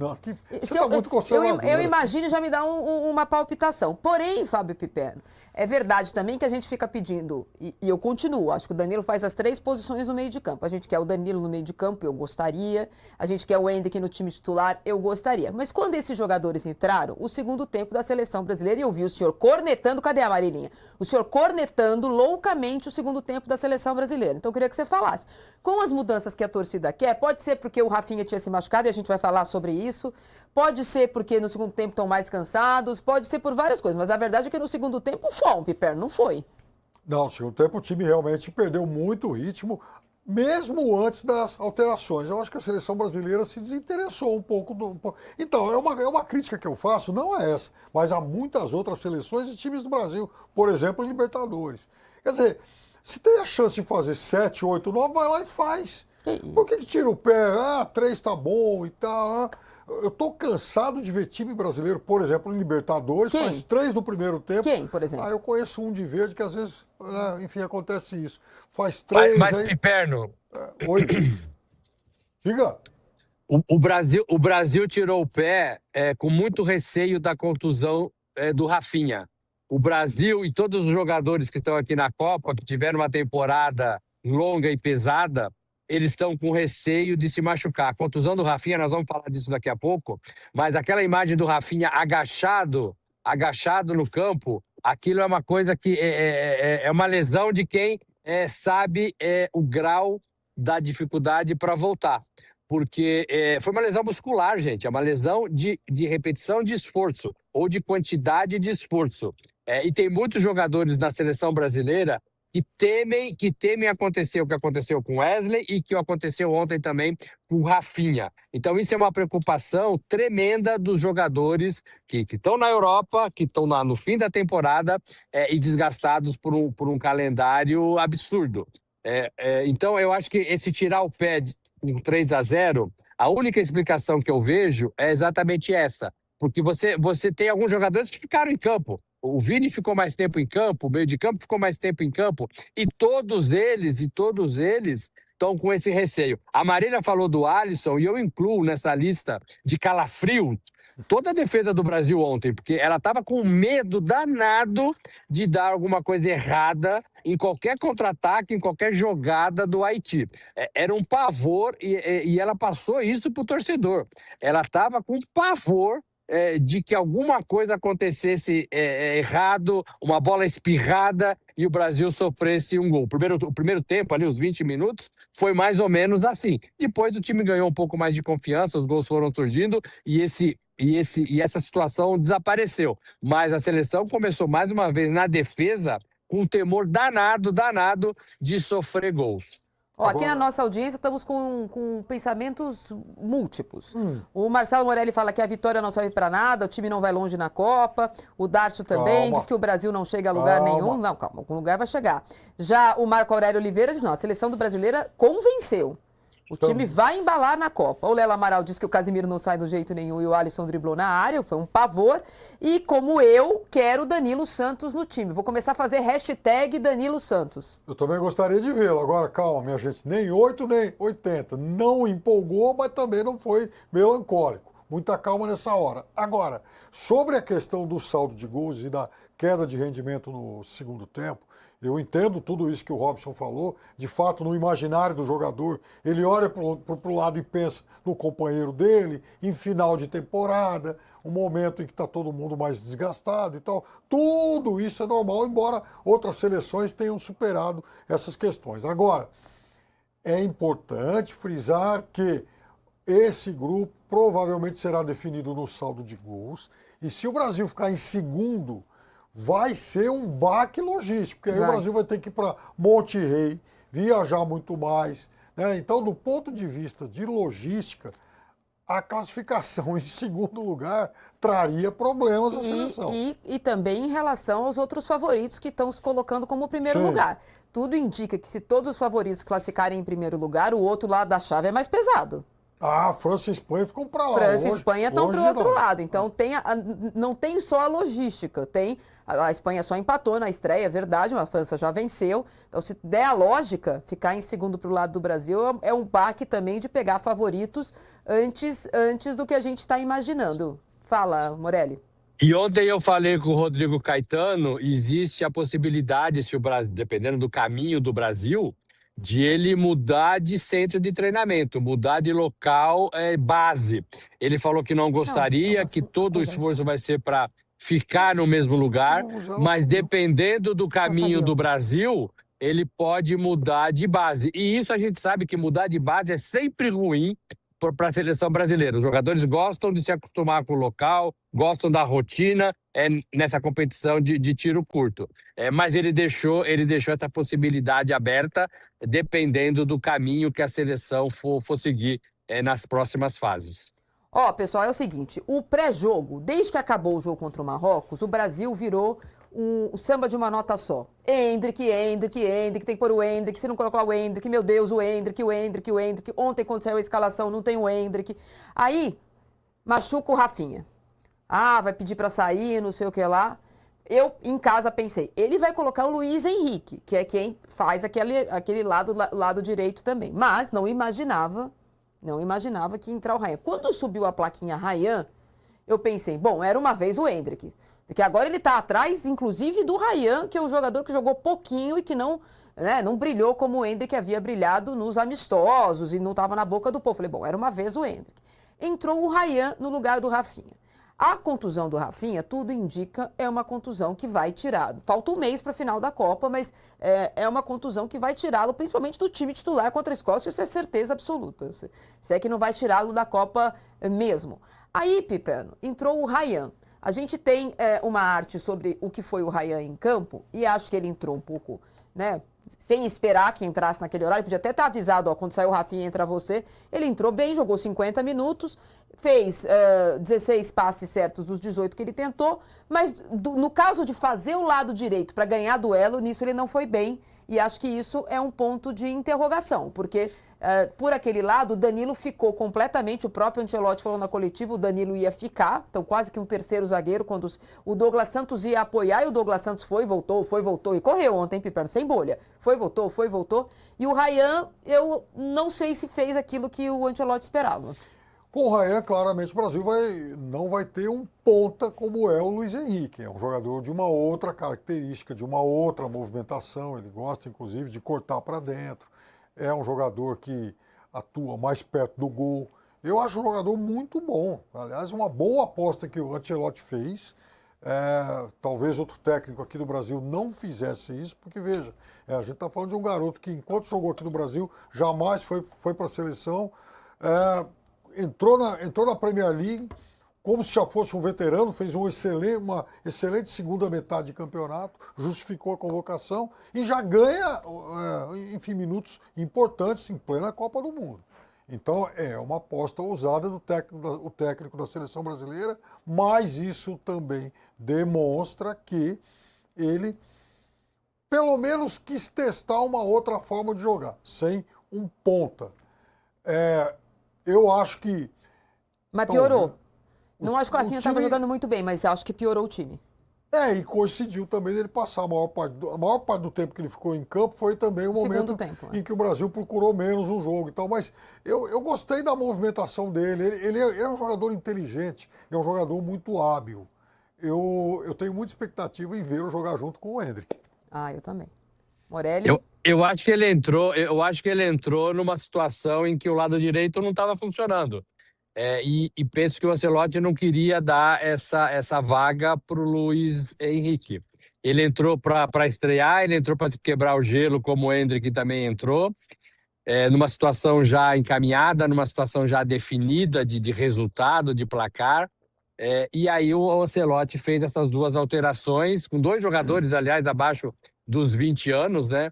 Você está muito conservador. Eu imagino e já me dá uma palpitação. Porém, Fábio Piperno, é verdade também que a gente fica pedindo, e eu continuo, acho que o Danilo faz as 3 posições no meio de campo. A gente quer o Danilo no meio de campo, eu gostaria. A gente quer o Endrick no time titular, eu gostaria. Mas quando esses jogadores entraram, o segundo tempo da seleção brasileira, e eu vi o senhor cornetando, cadê a Marilinha? O senhor cornetando loucamente o segundo tempo da seleção brasileira. Então eu queria que você falasse. Com as mudanças que a torcida quer, pode ser porque o Rafinha tinha se machucado e a gente vai falar sobre isso, pode ser porque no segundo tempo estão mais cansados, pode ser por várias coisas, mas a verdade é que no segundo tempo foi um Piperno, não foi? Não, no segundo tempo o time realmente perdeu muito ritmo, mesmo antes das alterações. Eu acho que a seleção brasileira se desinteressou um pouco. Então, é uma crítica que eu faço, não é essa, mas há muitas outras seleções e times do Brasil, por exemplo, em Libertadores. Quer dizer, se tem a chance de fazer 7, 8, 9, vai lá e faz. Por que tira o pé? 3 tá bom e tal. Eu tô cansado de ver time brasileiro, por exemplo, em Libertadores, faz 3 no primeiro tempo. Quem, por exemplo? Eu conheço um de verde que às vezes, enfim, acontece isso. Faz 3. Mas aí... Piperno. Oi. Diga. O Brasil tirou o pé com muito receio da contusão do Rafinha. O Brasil e todos os jogadores que estão aqui na Copa, que tiveram uma temporada longa e pesada, eles estão com receio de se machucar. A contusão do Rafinha, nós vamos falar disso daqui a pouco, mas aquela imagem do Rafinha agachado no campo, aquilo é uma coisa que é uma lesão de quem sabe o grau da dificuldade para voltar. Porque foi uma lesão muscular, gente, é uma lesão de repetição de esforço ou de quantidade de esforço. E tem muitos jogadores na seleção brasileira que temem acontecer o que aconteceu com Wesley e que aconteceu ontem também com o Rafinha. Então isso é uma preocupação tremenda dos jogadores que estão na Europa, que estão no fim da temporada e desgastados por um calendário absurdo. Então eu acho que esse tirar o pé com 3-0, a única explicação que eu vejo é exatamente essa. Porque você tem alguns jogadores que ficaram em campo. O Vini ficou mais tempo em campo, o meio de campo ficou mais tempo em campo, e todos eles estão com esse receio. A Marília falou do Alisson, e eu incluo nessa lista de calafrio toda a defesa do Brasil ontem, porque ela estava com medo danado de dar alguma coisa errada em qualquer contra-ataque, em qualquer jogada do Haiti. Era um pavor, e ela passou isso para o torcedor. Ela estava com pavor de que alguma coisa acontecesse errado, uma bola espirrada e o Brasil sofresse um gol. O primeiro tempo, ali os 20 minutos, foi mais ou menos assim. Depois o time ganhou um pouco mais de confiança, os gols foram surgindo e essa situação desapareceu. Mas a seleção começou mais uma vez na defesa com um temor danado de sofrer gols. Aqui na nossa audiência estamos com pensamentos múltiplos. O Marcelo Morelli fala que a vitória não serve para nada, o time não vai longe na Copa. O Darcio também diz que o Brasil não chega a lugar nenhum. Não, calma, algum lugar vai chegar. Já o Marco Aurélio Oliveira diz, não, a seleção do brasileira convenceu. O time vai embalar na Copa. O Lela Amaral diz que o Casemiro não sai do jeito nenhum e o Alisson driblou na área, foi um pavor. E como eu, quero o Danilo Santos no time. Vou começar a fazer hashtag Danilo Santos. Eu também gostaria de vê-lo. Agora, calma, minha gente, nem 8, nem 80. Não empolgou, mas também não foi melancólico. Muita calma nessa hora. Agora, sobre a questão do saldo de gols e da queda de rendimento no segundo tempo, eu entendo tudo isso que o Robson falou. De fato, no imaginário do jogador, ele olha para o lado e pensa no companheiro dele, em final de temporada, um momento em que está todo mundo mais desgastado e tal. Tudo isso é normal, embora outras seleções tenham superado essas questões. Agora, é importante frisar que esse grupo provavelmente será definido no saldo de gols. E se o Brasil ficar em segundo, vai ser um baque logístico, porque aí o Brasil vai ter que ir para Monte Rei, viajar muito mais, né? Então, do ponto de vista de logística, a classificação em segundo lugar traria problemas à seleção. E também em relação aos outros favoritos que estão se colocando como primeiro lugar. Tudo indica que se todos os favoritos classificarem em primeiro lugar, o outro lado da chave é mais pesado. França e Espanha ficam para lá. França e Hoje- Espanha estão hoje para o outro não. lado. Então não tem só a logística, tem a Espanha só empatou na estreia, é verdade, mas a França já venceu. Então, se der a lógica, ficar em segundo para o lado do Brasil é um baque também de pegar favoritos antes do que a gente está imaginando. Fala, Morelli. E ontem eu falei com o Rodrigo Caetano, existe a possibilidade, se o Brasil, dependendo do caminho do Brasil, de ele mudar de centro de treinamento, mudar de local base. Ele falou que não gostaria, que todo o esforço vai ser para ficar no mesmo lugar, mas dependendo do caminho do Brasil, ele pode mudar de base. E isso a gente sabe que mudar de base é sempre ruim para a seleção brasileira. Os jogadores gostam de se acostumar com o local, gostam da rotina nessa competição de tiro curto. Mas ele deixou essa possibilidade aberta, dependendo do caminho que a seleção for seguir nas próximas fases. Ó, pessoal, é o seguinte, o pré-jogo, desde que acabou o jogo contra o Marrocos, o Brasil virou o samba de uma nota só. Endrick, tem que pôr o Endrick, se não colocar o Endrick, meu Deus, o Endrick. Ontem, quando saiu a escalação, não tem o Endrick. Aí, machuca o Rafinha. Vai pedir pra sair, não sei o que lá. Eu, em casa, pensei, ele vai colocar o Luiz Henrique, que é quem faz aquele lado direito também. Mas não imaginava que ia entrar o Ryan. Quando subiu a plaquinha Ryan, eu pensei, bom, era uma vez o Endrick. Porque agora ele tá atrás, inclusive, do Ryan, que é um jogador que jogou pouquinho e que não brilhou como o Endrick havia brilhado nos amistosos e não estava na boca do povo. Falei, bom, era uma vez o Endrick. Entrou o Ryan no lugar do Rafinha. A contusão do Rafinha, tudo indica, é uma contusão que vai tirá-lo. Falta um mês para a final da Copa, mas é uma contusão que vai tirá-lo, principalmente do time titular contra a Escócia, isso é certeza absoluta. Se é que não vai tirá-lo da Copa mesmo. Aí, Pipano, entrou o Ryan. A gente tem uma arte sobre o que foi o Ryan em campo, e acho que ele entrou um pouco, sem esperar que entrasse naquele horário, podia até estar avisado, quando saiu o Rafinha, entra você. Ele entrou bem, jogou 50 minutos, fez 16 passes certos dos 18 que ele tentou, mas no caso de fazer o lado direito para ganhar duelo, nisso ele não foi bem, e acho que isso é um ponto de interrogação, porque por aquele lado, o Danilo ficou completamente, o próprio Ancelotti falou na coletiva, o Danilo ia ficar, então quase que um terceiro zagueiro, quando o Douglas Santos ia apoiar, e o Douglas Santos foi, voltou, e correu ontem, Piperno, sem bolha, foi, voltou, e o Ryan, eu não sei se fez aquilo que o Ancelotti esperava. Com o Ryan, claramente, o Brasil não vai ter um ponta como é o Luiz Henrique. É um jogador de uma outra característica, de uma outra movimentação, ele gosta, inclusive, de cortar para dentro. É um jogador que atua mais perto do gol. Eu acho um jogador muito bom. Aliás, uma boa aposta que o Ancelotti fez. Talvez outro técnico aqui do Brasil não fizesse isso, porque, veja, a gente está falando de um garoto que, enquanto jogou aqui no Brasil, jamais foi para a seleção. Entrou na Premier League como se já fosse um veterano, fez uma excelente segunda metade de campeonato, justificou a convocação e já ganha, enfim, minutos importantes em plena Copa do Mundo. Então, é uma aposta ousada do técnico da seleção brasileira, mas isso também demonstra que ele, pelo menos, quis testar uma outra forma de jogar, sem um ponta. Eu acho que... Mas piorou. Não acho que o Rafinha estava jogando muito bem, mas acho que piorou o time. E coincidiu também dele passar a maior parte do tempo que ele ficou em campo foi também o momento em que o Brasil procurou menos o jogo e tal. Mas eu gostei da movimentação dele. Ele é um jogador inteligente, é um jogador muito hábil. Eu tenho muita expectativa em vê-lo jogar junto com o Endrick. Eu também. Morelli? Eu acho que ele entrou numa situação em que o lado direito não estava funcionando. E penso que o Ancelotti não queria dar essa vaga para o Luiz Henrique. Ele entrou para estrear, ele entrou para quebrar o gelo, como o Endrick também entrou, numa situação já encaminhada, numa situação já definida de resultado, de placar. E aí o Ancelotti fez essas duas alterações, com dois jogadores, aliás, abaixo dos 20 anos, né?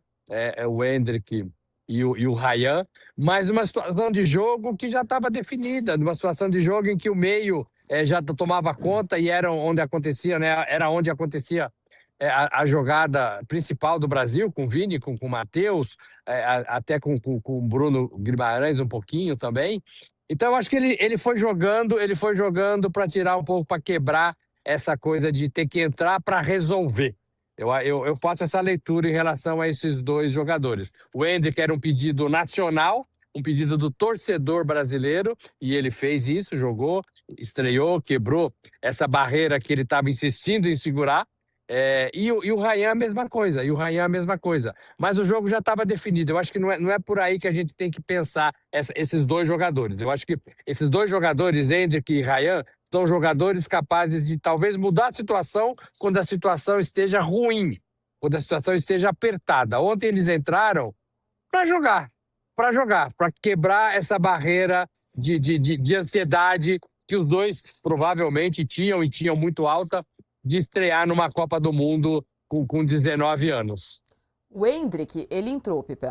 O Endrick e o Ryan, mas numa situação de jogo que já estava definida, numa situação de jogo em que o meio já tomava conta e era onde acontecia, né? Era onde acontecia a jogada principal do Brasil, com o Vini, com o Matheus, até com o Bruno Guimarães um pouquinho também. Então, eu acho que ele foi jogando para tirar um pouco, para quebrar essa coisa de ter que entrar para resolver. Eu faço essa leitura em relação a esses dois jogadores. O Endrick era um pedido nacional, um pedido do torcedor brasileiro, e ele fez isso, jogou, estreou, quebrou essa barreira que ele estava insistindo em segurar. E o Ryan a mesma coisa, Mas o jogo já estava definido. Eu acho que não é por aí que a gente tem que pensar esses dois jogadores. Eu acho que esses dois jogadores, Endrick e Ryan, são jogadores capazes de talvez mudar a situação quando a situação esteja ruim, quando a situação esteja apertada. Ontem eles entraram para jogar, para quebrar essa barreira de ansiedade que os dois provavelmente tinham e tinham muito alta de estrear numa Copa do Mundo com 19 anos. O Endrick, ele entrou, Pipe.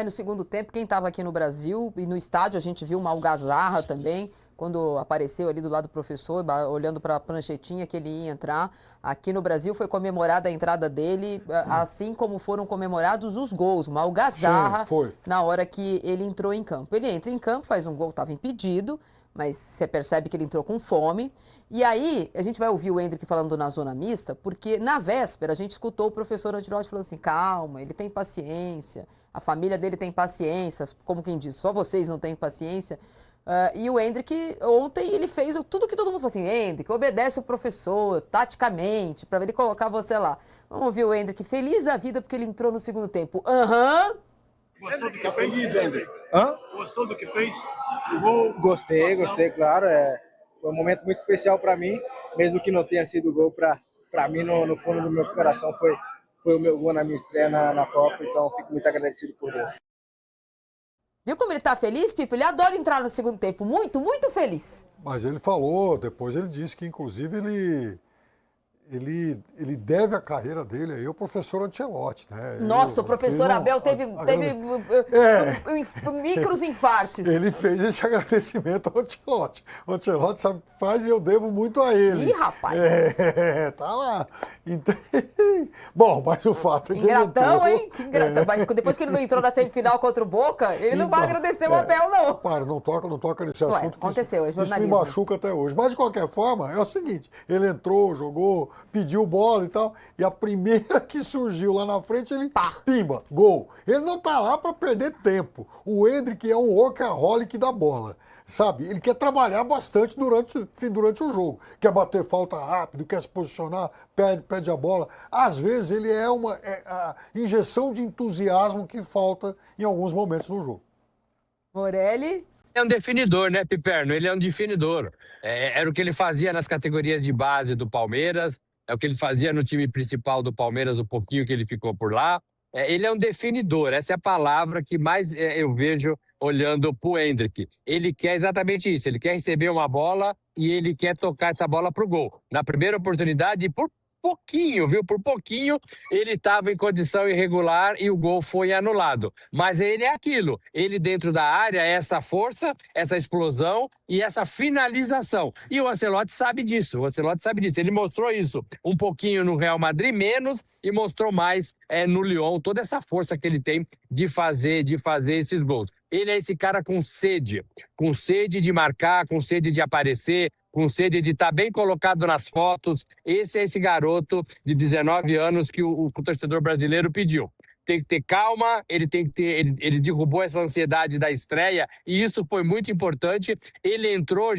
No segundo tempo, quem estava aqui no Brasil e no estádio, a gente viu uma algazarra também, quando apareceu ali do lado do professor, olhando para a pranchetinha que ele ia entrar. Aqui no Brasil foi comemorada a entrada dele, assim como foram comemorados os gols, uma algazarra. Sim, na hora que ele entrou em campo. Ele entra em campo, faz um gol, estava impedido, mas você percebe que ele entrou com fome. E aí, a gente vai ouvir o Endrick falando na zona mista, porque na véspera a gente escutou o professor Ancelotti falando assim, calma, ele tem paciência, a família dele tem paciência, como quem diz, só vocês não têm paciência. E o Endrick, ontem, ele fez tudo que todo mundo falou assim, Endrick, obedece o professor, taticamente, para ele colocar você lá. Vamos ouvir o Endrick, feliz da vida porque ele entrou no segundo tempo. Gostou do que fez, Endrick? Gostou do que fez? O gol? Gostei, claro. Foi um momento muito especial para mim, mesmo que não tenha sido gol para mim, no fundo do meu coração foi o meu gol na minha estreia na Copa, então fico muito agradecido por isso. Viu como ele tá feliz, Pipo? Ele adora entrar no segundo tempo, muito, muito feliz. Mas ele falou, depois ele disse que inclusive ele deve a carreira dele aí ao professor Ancelotti, né? Nossa, o professor Abel teve micros infartos. Ele fez esse agradecimento ao Ancelotti. O Ancelotti sabe o que faz e eu devo muito a ele. Ih, rapaz! Tá lá. Então, bom, mas o fato é que ingratão, ele entrou, hein? Que ingratão. Mas depois que ele não entrou na semifinal contra o Boca, ele não vai agradecer o Abel, não. Para, não toca nesse assunto. Aconteceu, é jornalismo. Isso me machuca até hoje. Mas, de qualquer forma, é o seguinte, ele entrou, jogou, pediu bola e tal, e a primeira que surgiu lá na frente, ele, pimba, gol. Ele não tá lá para perder tempo. O Endrick é um workaholic da bola, sabe? Ele quer trabalhar bastante durante o jogo. Quer bater falta rápido, quer se posicionar, pede a bola. Às vezes ele é a injeção de entusiasmo que falta em alguns momentos no jogo. Morelli? É um definidor, né, Piperno? Ele é um definidor. Era o que ele fazia nas categorias de base do Palmeiras, é o que ele fazia no time principal do Palmeiras, o pouquinho que ele ficou por lá. Ele é um definidor, essa é a palavra que mais eu vejo olhando para o Endrick. Ele quer exatamente isso, ele quer receber uma bola e ele quer tocar essa bola para o gol. Na primeira oportunidade, por pouquinho, viu? Por pouquinho, ele estava em condição irregular e o gol foi anulado. Mas ele é aquilo, ele dentro da área, essa força, essa explosão e essa finalização. E o Ancelotti sabe disso, ele mostrou isso um pouquinho no Real Madrid, menos, e mostrou mais no Lyon, toda essa força que ele tem de fazer esses gols. Ele é esse cara com sede de marcar, com sede de aparecer, com sede de estar bem colocado nas fotos. Esse é esse garoto de 19 anos que o torcedor brasileiro pediu. Tem que ter calma, ele derrubou essa ansiedade da estreia e isso foi muito importante. Ele entrou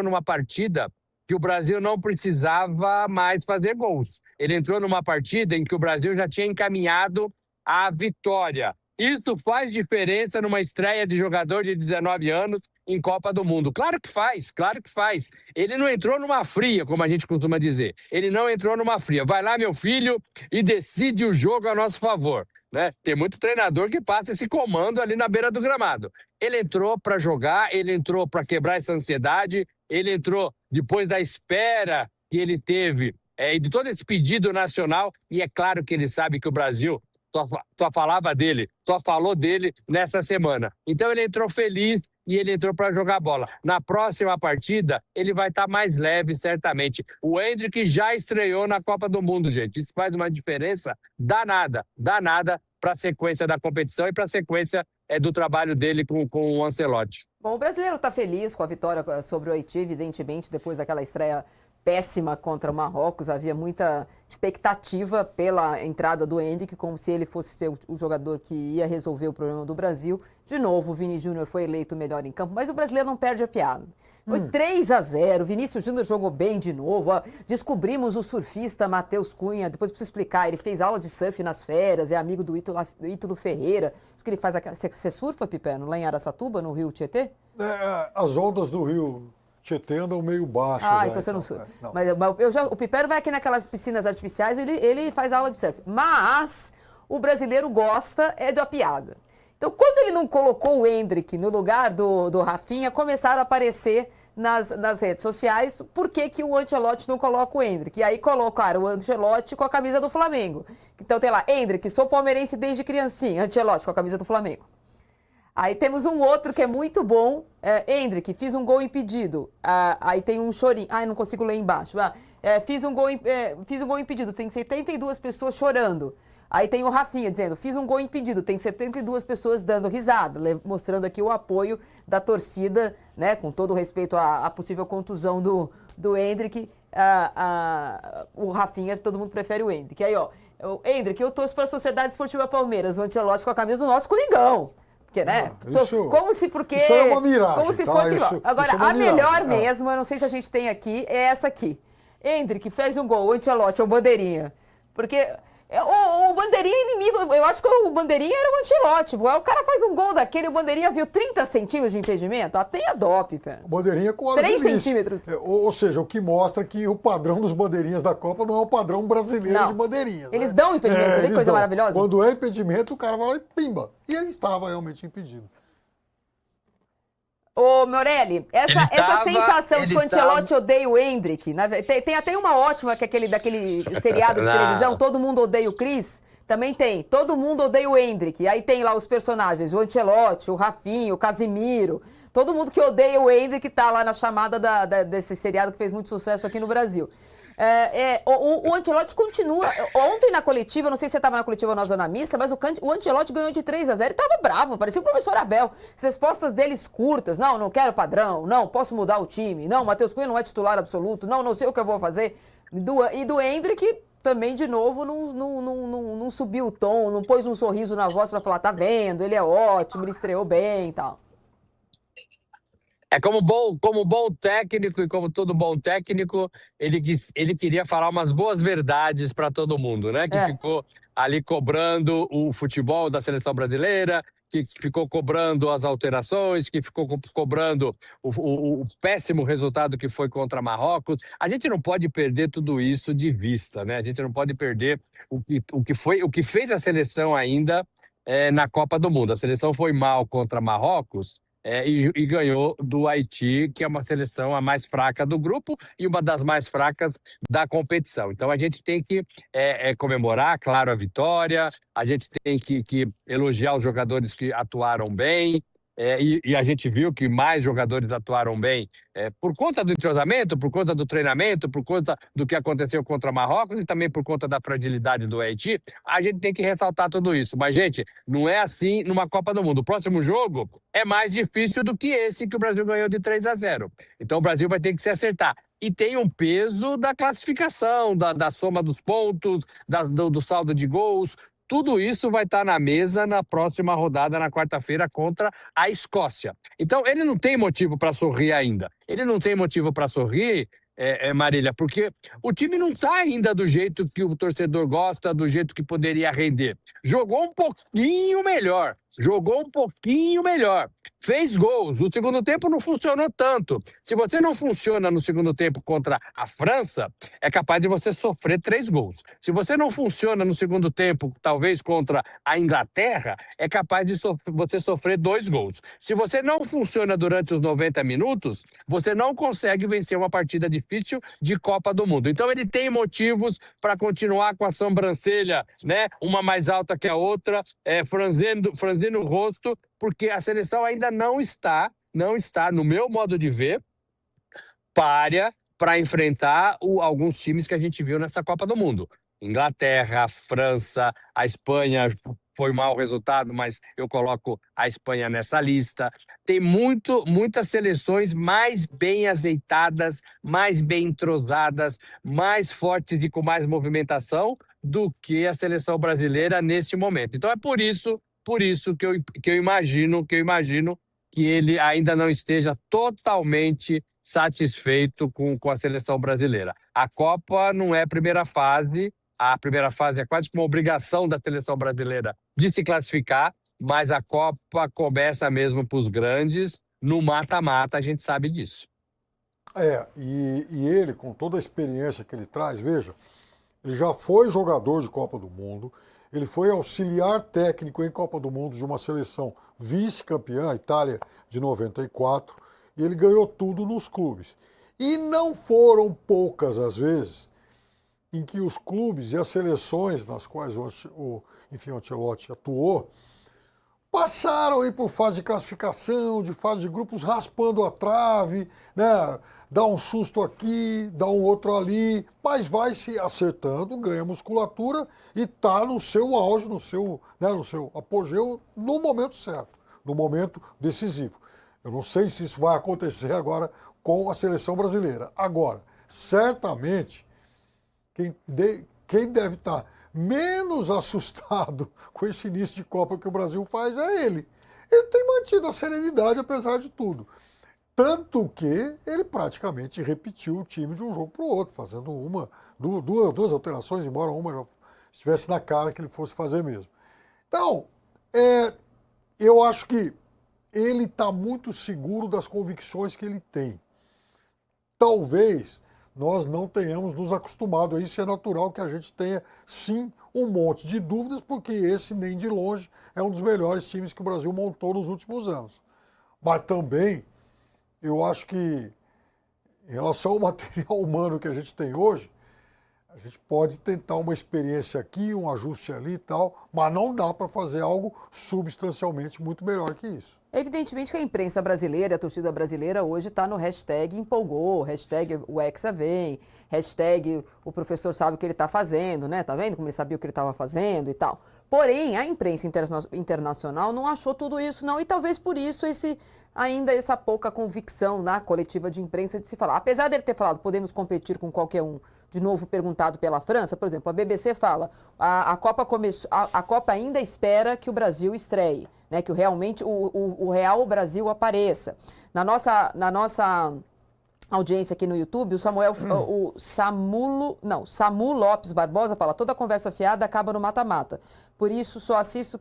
numa partida que o Brasil não precisava mais fazer gols. Ele entrou numa partida em que o Brasil já tinha encaminhado a vitória. Isso faz diferença numa estreia de jogador de 19 anos em Copa do Mundo. Claro que faz. Ele não entrou numa fria, como a gente costuma dizer. Ele não entrou numa fria. Vai lá, meu filho, e decide o jogo a nosso favor. Né? Tem muito treinador que passa esse comando ali na beira do gramado. Ele entrou para jogar, ele entrou para quebrar essa ansiedade, ele entrou depois da espera que ele teve e de todo esse pedido nacional, e é claro que ele sabe que o Brasil só falou dele nessa semana. Então ele entrou feliz e ele entrou para jogar bola. Na próxima partida, ele vai estar mais leve, certamente. O Endrick já estreou na Copa do Mundo, gente. Isso faz uma diferença danada para a sequência da competição e para a sequência do trabalho dele com o Ancelotti. Bom, o brasileiro está feliz com a vitória sobre o Haiti, evidentemente, depois daquela estreia péssima contra o Marrocos. Havia muita expectativa pela entrada do Endrick, como se ele fosse ser o jogador que ia resolver o problema do Brasil. De novo, o Vini Júnior foi eleito o melhor em campo, mas o brasileiro não perde a piada. Foi 3-0, Vinícius Júnior jogou bem de novo. Ó. Descobrimos o surfista Matheus Cunha, depois preciso explicar, ele fez aula de surf nas férias, é amigo do Ítalo Ferreira. Isso que ele faz. Você surfa, Piperno, lá em Araçatuba, no Rio Tietê? As ondas do Rio Tietê andam meio baixas. Então você não surfa. Mas o Piperno vai aqui naquelas piscinas artificiais, ele faz aula de surf. Mas o brasileiro gosta da piada. Então, quando ele não colocou o Endrick no lugar do Rafinha, começaram a aparecer nas redes sociais por que o Ancelotti não coloca o Endrick. E aí colocaram o Ancelotti com a camisa do Flamengo. Então tem lá, Endrick, sou palmeirense desde criancinha, Ancelotti com a camisa do Flamengo. Aí temos um outro que é muito bom, Endrick, fiz um gol impedido. Aí tem um chorinho, não consigo ler embaixo. Fiz um gol impedido, tem 72 pessoas chorando. Aí tem o Rafinha dizendo, fiz um gol impedido, tem 72 pessoas dando risada, mostrando aqui o apoio da torcida, né, com todo o respeito à possível contusão do Endrick, o Rafinha, todo mundo prefere o Endrick. Aí, ó, o Endrick, eu torço para a Sociedade Esportiva Palmeiras, o Ancelotti com a camisa do nosso Coringão. Porque, né? Como se porque. Isso é uma miragem. Como se tá? fosse. Agora, a melhor mesmo, eu não sei se a gente tem aqui, é essa aqui. Endrick fez um gol, o Ancelotti, é o Bandeirinha. Porque. O Bandeirinha é inimigo, eu acho que o Bandeirinha era o Ancelotti. O cara faz um gol daquele, o Bandeirinha viu 30 centímetros de impedimento. Tenha dó, Piper. Bandeirinha com 3 centímetros. Ou seja, o que mostra que o padrão dos bandeirinhas da Copa não é o padrão brasileiro de bandeirinhas. Eles dão impedimento, você vê que coisa maravilhosa? Quando é impedimento, o cara vai lá e pimba. E ele estava realmente impedido. Ô, Morelli, essa sensação de que o Ancelotti odeia o Endrick, tem até uma ótima, que é daquele seriado de televisão, Todo Mundo Odeia o Chris, também tem, Todo Mundo Odeia o Endrick, aí tem lá os personagens, o Ancelotti, o Rafinha, o Casimiro, todo mundo que odeia o Endrick tá lá na chamada desse seriado que fez muito sucesso aqui no Brasil. O Ancelotti continua. Ontem na coletiva, não sei se você estava na coletiva ou na zona mista, mas o Ancelotti ganhou de 3-0. Ele estava bravo, parecia o professor Abel. As respostas deles curtas. Não quero padrão. Não, posso mudar o time. Não, Matheus Cunha não é titular absoluto. Não sei o que eu vou fazer. E do Endrick também, de novo, não subiu o tom, não pôs um sorriso na voz para falar, tá vendo, ele é ótimo, ele estreou bem e tal. Como bom técnico e como todo bom técnico, ele queria falar umas boas verdades para todo mundo, né? Que ficou ali cobrando o futebol da seleção brasileira, que ficou cobrando as alterações, que ficou cobrando o péssimo resultado que foi contra Marrocos. A gente não pode perder tudo isso de vista, né? A gente não pode perder o que fez a seleção ainda na Copa do Mundo. A seleção foi mal contra Marrocos. E ganhou do Haiti, que é uma seleção a mais fraca do grupo e uma das mais fracas da competição. Então a gente tem que comemorar, claro, a vitória, a gente tem que elogiar os jogadores que atuaram bem, e a gente viu que mais jogadores atuaram bem por conta do entrosamento, por conta do treinamento, por conta do que aconteceu contra Marrocos e também por conta da fragilidade do Haiti. A gente tem que ressaltar tudo isso. Mas, gente, não é assim numa Copa do Mundo. O próximo jogo é mais difícil do que esse que o Brasil ganhou de 3-0. Então o Brasil vai ter que se acertar. E tem um peso da classificação, da soma dos pontos, do saldo de gols. Tudo isso vai estar na mesa na próxima rodada, na quarta-feira, contra a Escócia. Então, ele não tem motivo para sorrir ainda. Ele não tem motivo para sorrir, Marília, porque o time não está ainda do jeito que o torcedor gosta, do jeito que poderia render. Jogou um pouquinho melhor. Fez gols. O segundo tempo não funcionou tanto. Se você não funciona no segundo tempo contra a França, é capaz de você sofrer 3 gols. Se você não funciona no segundo tempo, talvez contra a Inglaterra, é capaz de você sofrer 2 gols. Se você não funciona durante os 90 minutos, você não consegue vencer uma partida difícil de Copa do Mundo. Então ele tem motivos para continuar com a sobrancelha, né? Uma mais alta que a outra, franzindo o rosto, porque a seleção ainda não está, no meu modo de ver, párea para enfrentar alguns times que a gente viu nessa Copa do Mundo. Inglaterra, França, a Espanha foi mau resultado, mas eu coloco a Espanha nessa lista. Tem muitas seleções mais bem azeitadas, mais bem entrosadas, mais fortes e com mais movimentação do que a seleção brasileira neste momento. Então é por isso que eu imagino que ele ainda não esteja totalmente satisfeito com a seleção brasileira. A Copa não é a primeira fase é quase como uma obrigação da seleção brasileira de se classificar, mas a Copa começa mesmo para os grandes, no mata-mata, a gente sabe disso. E ele, com toda a experiência que ele traz, veja, ele já foi jogador de Copa do Mundo, ele foi auxiliar técnico em Copa do Mundo de uma seleção vice-campeã, a Itália de 94, e ele ganhou tudo nos clubes. E não foram poucas as vezes em que os clubes e as seleções nas quais o Ancelotti atuou passaram aí por fase de classificação, de fase de grupos, raspando a trave, né? Dá um susto aqui, dá um outro ali, mas vai se acertando, ganha musculatura e está no seu auge, no seu apogeu, no momento certo, no momento decisivo. Eu não sei se isso vai acontecer agora com a seleção brasileira. Agora, certamente, quem deve estar menos assustado com esse início de Copa que o Brasil faz é ele. Ele tem mantido a serenidade apesar de tudo. Tanto que ele praticamente repetiu o time de um jogo para o outro, fazendo duas alterações, embora uma já estivesse na cara que ele fosse fazer mesmo. Então, eu acho que ele está muito seguro das convicções que ele tem. Talvez nós não tenhamos nos acostumado a isso, é natural que a gente tenha, sim, um monte de dúvidas, porque esse, nem de longe, é um dos melhores times que o Brasil montou nos últimos anos. Mas também, eu acho que, em relação ao material humano que a gente tem hoje, a gente pode tentar uma experiência aqui, um ajuste ali e tal, mas não dá para fazer algo substancialmente muito melhor que isso. Evidentemente que a imprensa brasileira, a torcida brasileira hoje está no hashtag empolgou, hashtag o Hexa vem, hashtag o professor sabe o que ele está fazendo, né? Tá vendo como ele sabia o que ele estava fazendo e tal. Porém, a imprensa internacional não achou tudo isso não, e talvez por isso ainda essa pouca convicção na coletiva de imprensa de se falar. Apesar dele ter falado, podemos competir com qualquer um, de novo perguntado pela França, por exemplo, a BBC fala, a Copa ainda espera que o Brasil estreie, né, que realmente o real Brasil apareça. Na nossa audiência aqui no YouTube, o Samu Lopes Barbosa fala, toda conversa fiada acaba no mata-mata. Por isso, só assisto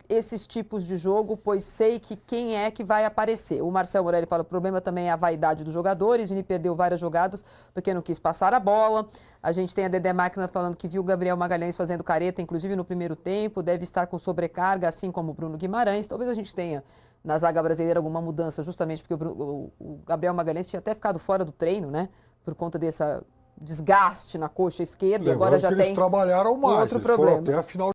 esses tipos de jogo, pois sei que quem é que vai aparecer. O Marcel Morelli fala, o problema também é a vaidade dos jogadores, Vini perdeu várias jogadas porque não quis passar a bola. A gente tem a Dedé Máquina falando que viu o Gabriel Magalhães fazendo careta, inclusive no primeiro tempo, deve estar com sobrecarga, assim como o Bruno Guimarães. Talvez a gente tenha na zaga brasileira alguma mudança, justamente porque o Gabriel Magalhães tinha até ficado fora do treino, né? Por conta dessa desgaste na coxa esquerda, e agora já tem eles trabalharam mais, outro problema. Até a final